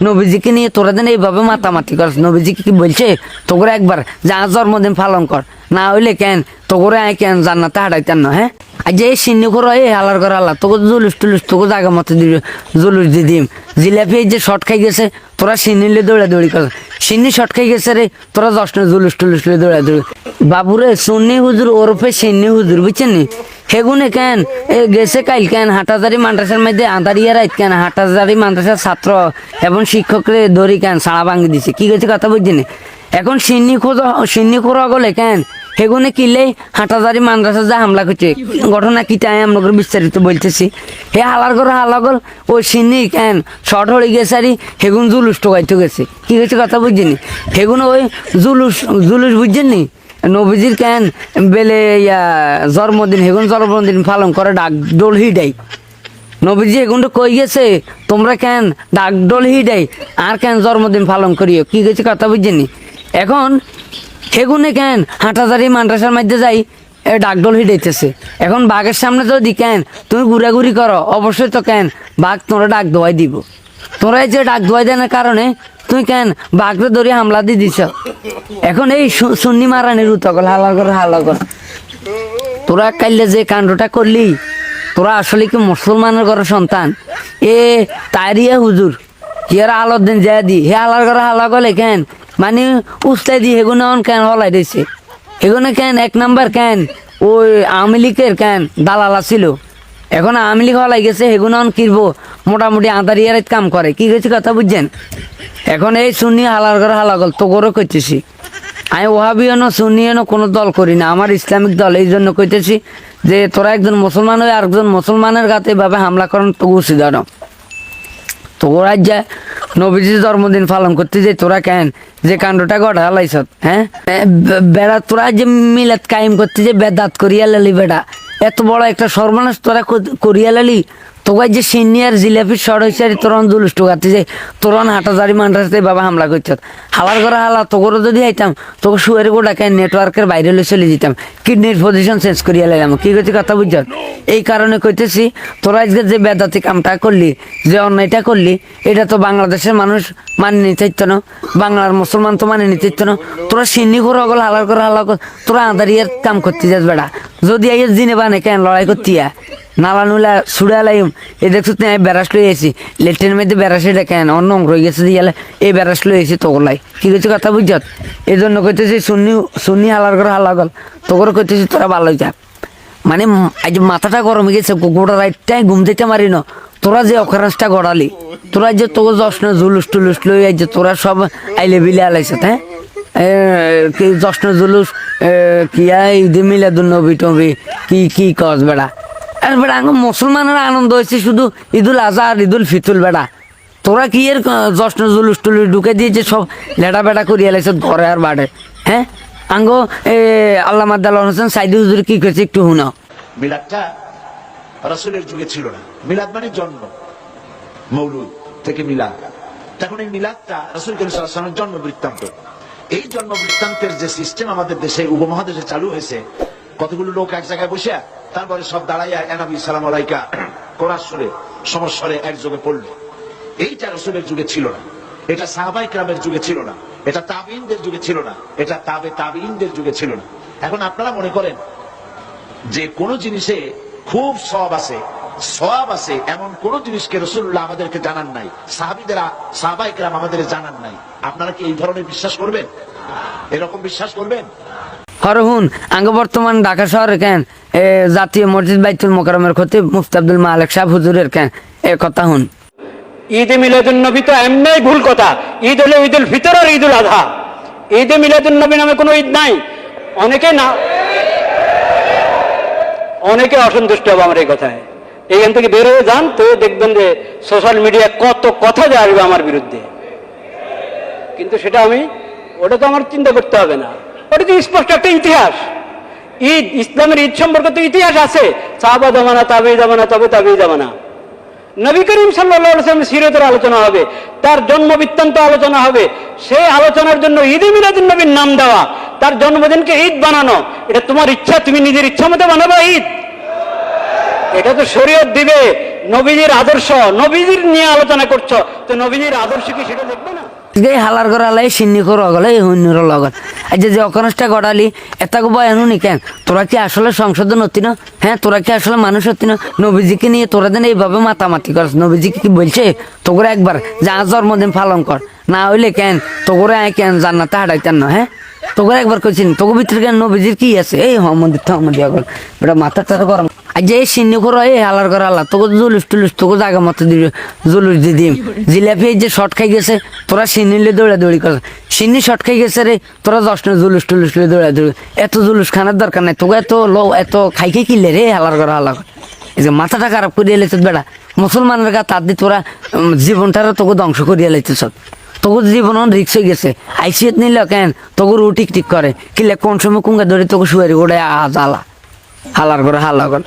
নবীজিকে নিয়ে তোরা যেন এইভাবে মাতামাতি করস। নবীজিকে কি বলছে তোকে একবার যা জন্মদিন পালন কর, না হইলে কেন তোকে আয় কেন জান্নাতে হাঁটাইতেন না। হ্যাঁ, আর যে সিন্নি করো এই হালার করে আল্লাহ তোকে জুলুস টুলুস তোকে জায়গা মতো জুলুস দিয়ে দিম। জিলাপি এই যে শর্ট খাই গেছে তোরা সিন্নিলে দৌড়াদৌড়ি কর, সিন্নি শর্ট খাই গেছে রে তোরা দশটা জুলুস টুলুস দৌড়াদৌড়ি। বাবুরে সুন্নি হুজুর ওরফে সিন্নি হুজুর বুঝছেন নি, হেগুনে কেন এ গেছে কাইল কেন হাটাজারি মাদ্রাসার মধ্যে আদারিয়া রাইত কেন হাটাজারি মাদ্রাসার ছাত্র এবং শিক্ষকরে ধরি কেন সাড়া ভাঙি দিছে। কি গেছে কথা বুঝছেন। এখন সিন্নি খোরা গলে কেন হেগুনে কিলেই হাটাজারি মাদ্রাসা যা হামলা করছে ঘটনা কি তাই আমরা বিস্তারিত বলতেছি। হে হালার করে হালাগল ওই সিন্নি কেন শর্ট হয়ে গেছে আর হেগুন জুলুস টোকাইতে গেছে। কি গেছে কথা বুঝছেন। হেগুন ওই জুলুস বুঝছেন নি, নবীজির কেন বেলে জন্মদিন হেগুন জন্মদিন পালন করে ডাক ডোল হিডাই। নবীজি এগুনটা কই গেছে তোমরা কেন ডাক ডোল হিডাই আর কেন জন্মদিন পালন করিও। কি গেছে কথা বুঝছেন। এখন সেগুনে কেন হাটাজারি মাদ্রাসার মধ্যে যাই ডাকডোল হিডাইতেছে। এখন বাঘের সামনে যদি কেন তুমি ঘুরাঘুরি করো অবশ্যই তো কেন বাঘ তোমরা ডাক দোয়াই দিব। তোমরা এই যে ডাক দোয়াই দেওয়ার কারণে তুই কেন বাঘরে ধরে হামলা দিয়ে দিছ। এখন এই সুন্নি মারানির উতকল হালাগর তোরা কাইলে যে কাণ্ডটা করলি তোরা আসলে কি মুসলমানের ঘরের সন্তান। এ তাইরিয়া হুজুর হিয়ারা আলোর দিন যায় দি হে আলার ঘরে হালা গলে কেন মানে উস্তাই দি হেগুনে অন কেন হলাই দিয়েছে। হেগুনে কেন এক নাম্বার কেন ওই আওয়ামী লীগের কেন দালালা ছিল। এখন আওয়ামী লীগ হলাই গেছে হেগুনে অন কিনবো মোটামুটি আদারিয়ার কাম করে। কি গেছে কথা বুঝছেন। এখন এই সুন্নি হালার ঘরে হালাগল তো গরো করতেছি। আমি ওহাবিও সুন্নিও কোনো দল করি না, আমার ইসলামিক দল। এই জন্য কইতেছি যে তোরা একজন মুসলমান হয়ে আরেকজন মুসলমানের গাতে এভাবে হামলা করেন তো উচিত না। তোরা যা নবীজির জন্মদিন পালন করতে যে তোরা কেন যে কাণ্ডটা গড়া লাইছ। হ্যাঁ, বেড়া তোরা যে মিলাদ কায়েম করতে যে বেদাত করিয়া লালি বেড়া এত বড় একটা সর্বনাশ তোরা করিয়া লালি। তোকে যে সিনিয়র জিলাপির শর্ট হয়েছে তোর জুলুস টোকাতে যে তোর হাটাজারি মাদ্রাসাতে বাবা হামলা করছ। হালার করে হালা তোর যদি আইতাম তোকে শুয়ারে গোটাকে নেটওয়ার্কের বাইরে চলে যেতাম, কিডনির পজিশন চেঞ্জ করিয়া লাইলাম। কি করছি কথা বুঝছ। এই কারণে কইতেছি তোরা আজকে যে বেদাতি কামটা করলি যে অন্যায়টা করলি এটা তো বাংলাদেশের মানুষ মানে নিতে চাইত না, বাংলার মুসলমান তো মানে নিতে চাইত না। তোরা সিন্নি করে গল হালার করে হালা তোরা আদারিয়ার কাম করতে যাস বেড়া। যদি আইস দিনে বানে কেন লড়াই করতিয়া নালা নুলা ছুড়ে লাইম। এ দেখছো তুই আমি বেড়াস লই এসি লেটের মধ্যে বেড়াস এটা কেন অন্য রয়ে গেছে দিয়ালে এই বেড়াস লই এসি তোগলাই। কি করছি কথা বুঝত। এই জন্য কইতেছি সুন্নি হালার করে হালা গল তোর কইতেছি তোরা ভালোই যা। মানে আজ মাথাটা গরম হয়ে গেছে গোটা রাইটটাই ঘুম দিতে মারি না। তোরা যে অকারেন্সটা গড়ালি তোরা যে তোকে যশ্ন জুলুস টুলুস লই যে তোরা সব আইলে বিলে আলাইছ। হ্যাঁ, কি যশ্ন জুলুস কি ঈদ মিলাদুন নবী টবি কি কস বেড়া। আর বেড়া মুসলমানের আনন্দ হয়েছে শুধু ঈদুল আজহা আর ঈদুল ফিতুল বেড়া। তোরা কি এর যশ্ন জুলুস টুলুস ঢুকে দিয়েছে সব লেটা বেটা করিয়া লাইছ ঘরে আর বাড়ে। হ্যাঁ, আঙ্গো আল্লামা আদাল হোসেন সাইদি হুজুর কি করেছে একটু শুনাও। মিলাদটা রাসূলের যুগে ছিল না। মিলাদ মানে জন্ম, মৌলুদ থেকে মিলাদ। তখন এই মিলাদটা রাসূল সাল্লাল্লাহু আলাইহি ওয়াসাল্লামের জন্ম বৃত্তান্ত। এই জন্ম বৃত্তান্তের যে সিস্টেম আমাদের দেশে উপমহাদেশে চালু হয়েছে, কতগুলো লোক এক জায়গায় বসে তারপরে সব দাঁড়াইয়া নবী সালাম আলাইকা কোরআন সুরে সমস্বরে একযোগে পড়লো। এইটা রাসূলের যুগে ছিল না, এটা সাহাবায়ে কেরামের যুগে ছিল না, এটা তাবিঈনদের যুগে ছিল না, এটা তাবিঈনদের যুগে ছিল না। এখন আপনারা মনে করেন যে কোন জিনিসে খুব সওয়াব আছে এমন কোন জিনিসকে রাসূলুল্লাহ আমাদেরকে জানান নাই, সাহাবায়ে কেরাম আমাদের জানান নাই। আপনারা কি এই ধরনের বিশ্বাস করবেন? এরকম বিশ্বাস করবেন? হরহুন আঙ্গ বর্তমান ঢাকা শহরে কেন জাতীয় মসজিদ বাইতুল মোকাররমের খতিব মুফতি আব্দুল মালেক সাহেব হুজুরের কেন এ কথা হুন। ঈদে মিলাদুন নবী তো এমনি ভুল কথা। ঈদ হলো ঈদুল ফিতর আর ঈদুল আযহা। ঈদে মিলাদুন নবী নামে কোনো ঈদ নাই। অনেকে অসন্তুষ্ট হবে আমার এই কথায়। এইখান থেকে বের হয়ে যান তো দেখবেন যে সোশ্যাল মিডিয়া কত কথা যে আসবে আমার বিরুদ্ধে। কিন্তু সেটা ওটা তো আমার চিন্তা করতে হবে না। ওটা তো স্পষ্ট একটা ইতিহাস। ঈদ, ইসলামের ঈদ সম্পর্কে তো ইতিহাস আছে। সাহাবা জামানা, তাবেঈ জামানা, তবে তাবেঈ জামানা। নবী করিম সাল্লাল্লাহু আলাইহি ওয়াসাল্লামের সিরাতের আলোচনা হবে, তার জন্ম বৃত্তান্ত আলোচনা হবে। সেই আলোচনার জন্য ঈদে মিলাদুন নবীর নাম দেওয়া, তার জন্মদিনকে ঈদ বানানো, এটা তোমার ইচ্ছা, তুমি নিজের ইচ্ছা মতো বানাবা ঈদ? এটা তো শরীয়ত দিবে নবীজির আদর্শ, নবীজির নিয়ে আলোচনা করছো, তো নবীজির আদর্শ কি সেটা দেখবে না? এই হালার ঘর আলাই সিন্নি করে গেল এই হইন্যর লগত আজ যে অকনষ্টা গড়ালি এতাকে বয়ানু নি কেন? তোরা কি আসলে সংশোধন হতি না? হ্যাঁ, তোরা কি আসলে মানুষ হতি না? নবীজিকে নিয়ে তোরা দেন এইভাবে মাতামাতি করস। নবীজিকে কি বলছে তোকে একবার যা জন্মদিন পালন কর, না হইলে কেন তোকে আয় কেন জান্নাতে হাঁটাইতেন না? হ্যাঁ, তোকে একবার কইছিন তোকে ভিতরে কেন নবীজির কি আছে? এই হমন্দির থমন্দির আগল এটা মাথাটা গরম। আর যে সিন্নি করে এই হালার ঘর আল্লাহ তোকে জুলুস টুলুস তোকে জায়গা মতো দিবি, জুলুস দিয়ে দিম। জিলাপি এই যে শর্ট খাই গেছে, তোরা সিন্নিলে দৌড়াদৌড়ি কর। সিন্নি শর্ট খাই গেছে রে, তোরা 10 জুলুস টুলুস দৌড়াদৌড়ি। এত জুলুস খানার দরকার নাই, তোকে এত লো এত খাই খাই কিনলে রে হালার ঘর আল্লাহ। এই যে মাথাটা খারাপ করিয়ে এলেছ বেড়া, মুসলমানের গা তার দিয়ে তোরা জীবনটারও তোকে ধ্বংস করিয়ে লাইতেছ। তোকে জীবন রিক্স হয়ে গেছে, আইসিএত নিল কেন তোকে রু টিক টিক করে কিলে কোন সময় কুঙ্গা ধরে তোকে শুয়ারি ওড়ে জ্বালা হালার করে হালা করে।